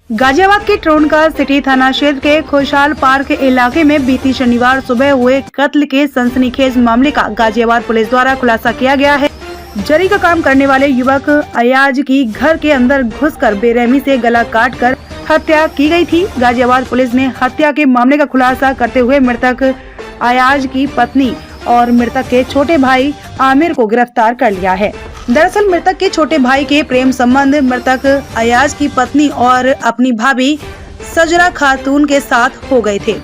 गाजियाबाद के टोंडका सिटी थाना क्षेत्र के खुशहाल पार्क इलाके में बीती शनिवार सुबह हुए कत्ल के सनसनीखेज मामले का गाजियाबाद पुलिस द्वारा खुलासा किया गया है। जरी का काम करने वाले युवक अयाज की घर के अंदर घुसकर बेरहमी से गला काटकर हत्या की गई थी। गाजियाबाद पुलिस ने हत्या के मामले का खुलासा करते हुए मृतक अयाज की पत्नी और मृतक के छोटे भाई आमिर को गिरफ्तार कर लिया है। दरअसल मृतक के छोटे भाई के प्रेम संबंध मृतक अयाज की पत्नी और अपनी भाभी सजरा खातून के साथ हो गए थे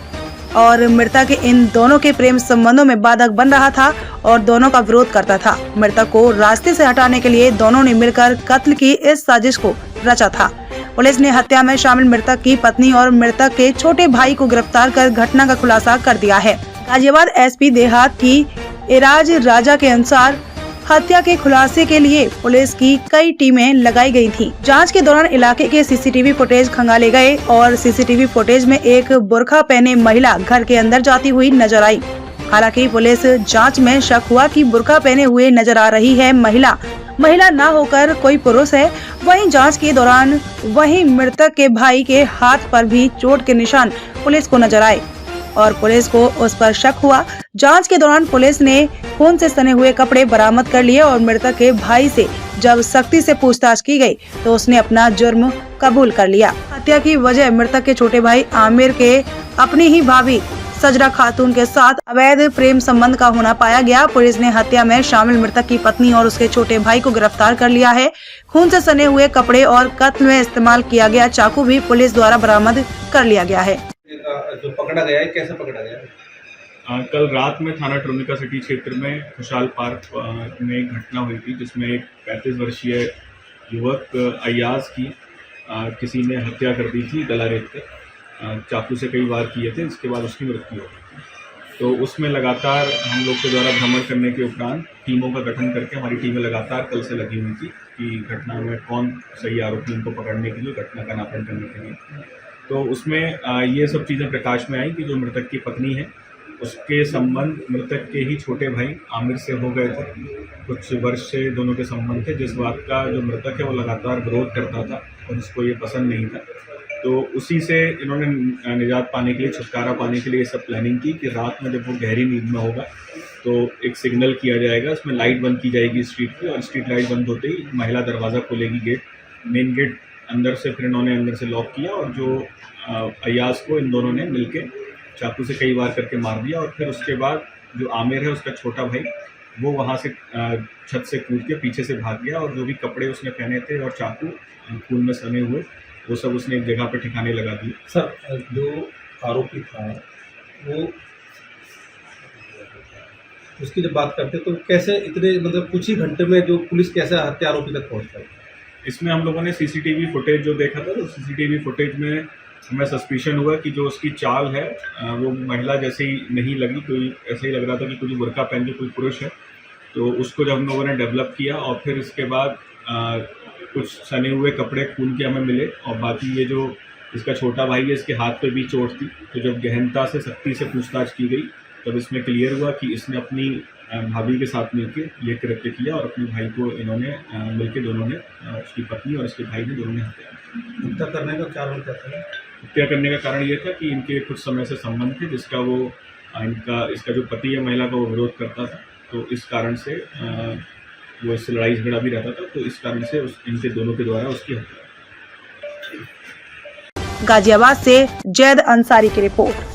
और मृतक इन दोनों के प्रेम संबंधों में बाधक बन रहा था और दोनों का विरोध करता था। मृतक को रास्ते से हटाने के लिए दोनों ने मिलकर कत्ल की इस साजिश को रचा था। पुलिस ने हत्या में शामिल मृतक की पत्नी और मृतक के छोटे भाई को गिरफ्तार कर घटना का खुलासा कर दिया है। गाजियाबाद एसपी देहात की इराज राजा के अनुसार हत्या के खुलासे के लिए पुलिस की कई टीमें लगाई गई थीं। जांच के दौरान इलाके के सीसीटीवी फुटेज खंगाले गए और सीसीटीवी फुटेज में एक बुर्का पहने महिला घर के अंदर जाती हुई नजर आई। हालांकि पुलिस जांच में शक हुआ कि बुर्का पहने हुए नजर आ रही है महिला ना होकर कोई पुरुष है। वहीं जांच के दौरान मृतक के भाई के हाथ पर भी चोट के निशान पुलिस को नजर आए और पुलिस को उस पर शक हुआ। जांच के दौरान पुलिस ने खून से सने हुए कपड़े बरामद कर लिए और मृतक के भाई से जब सख्ती से पूछताछ की गई तो उसने अपना जुर्म कबूल कर लिया। हत्या की वजह मृतक के छोटे भाई आमिर के अपनी ही भाभी सजरा खातून के साथ अवैध प्रेम संबंध का होना पाया गया। पुलिस ने हत्या में शामिल मृतक की पत्नी और उसके छोटे भाई को गिरफ्तार कर लिया है। खून से सने हुए कपड़े और कत्ल में इस्तेमाल किया गया चाकू भी पुलिस द्वारा बरामद कर लिया गया है। जो पकड़ा गया है, कैसे पकड़ा गया है? कल रात में थाना टोंडका सिटी क्षेत्र में खुशहाल पार्क में एक घटना हुई थी जिसमें एक 35 वर्षीय युवक अयाज की किसी ने हत्या कर दी थी। गला रेत कर चाकू से कई वार किए थे, इसके बाद उसकी मृत्यु हो गई थी। तो उसमें लगातार हम लोग के द्वारा भ्रमण करने के उपरांत टीमों का गठन करके हमारी टीमें लगातार कल से लगी हुई थी कि घटना में कौन सही आरोपी उनको पकड़ने के लिए, घटना का नापन करने के लिए। तो उसमें ये सब चीज़ें प्रकाश में आई कि जो मृतक की पत्नी है उसके संबंध मृतक के ही छोटे भाई आमिर से हो गए थे। कुछ वर्ष से दोनों के संबंध थे, जिस बात का जो मृतक है वो लगातार विरोध करता था और उसको ये पसंद नहीं था। तो उसी से इन्होंने निजात पाने के लिए, छुटकारा पाने के लिए ये सब प्लानिंग की कि रात में जब वो गहरी नींद में होगा तो एक सिग्नल किया जाएगा, उसमें लाइट बंद की जाएगी स्ट्रीट की, और स्ट्रीट लाइट बंद होते ही महिला दरवाज़ा खोलेगी, गेट मेन गेट अंदर से। फिर इन्होंने अंदर से लॉक किया और जो अयाज को इन दोनों ने मिलके चाकू से कई बार करके मार दिया। और फिर उसके बाद जो आमिर है उसका छोटा भाई वो वहाँ से छत से कूद के पीछे से भाग गया और जो भी कपड़े उसने पहने थे और चाकू खून में सने हुए वो सब उसने एक जगह पे ठिकाने लगा दिए। सर, जो आरोपी था वो उसकी जब बात करते तो कैसे इतने मतलब कुछ ही घंटे में जो पुलिस कैसे हत्या आरोपी तक पहुँच पाई? इसमें हम लोगों ने सीसीटीवी फुटेज जो देखा था तो सीसीटीवी फुटेज में हमें सस्पिशन हुआ कि जो उसकी चाल है वो महिला जैसे ही नहीं लगी, कोई ऐसे ही लग रहा था कि कुछ बुर्का पहन के कोई पुरुष है। तो उसको जब हम लोगों ने डेवलप किया और फिर इसके बाद कुछ सने हुए कपड़े खून के हमें मिले और बाकी ये जो इसका छोटा भाई है इसके हाथ पे भी चोट थी। तो जब गहनता से सख्ती से पूछताछ की गई तब इसमें क्लियर हुआ कि इसने अपनी भाभी के साथ मिलकर ये कृत्य किया और अपने भाई को इन्होंने मिलकर दोनों ने, उसकी पत्नी और इसके भाई ने दोनों ने हत्या करने का कारण क्या था? हत्या करने का कारण ये था कि इनके कुछ समय से संबंध थे जिसका वो इसका जो पति है महिला का वो विरोध करता था। तो इस कारण से वो इससे लड़ाई झगड़ा भी रहता था, तो इस कारण से इनके दोनों के द्वारा उसकी हत्या। गाजियाबाद से जैद अंसारी की रिपोर्ट।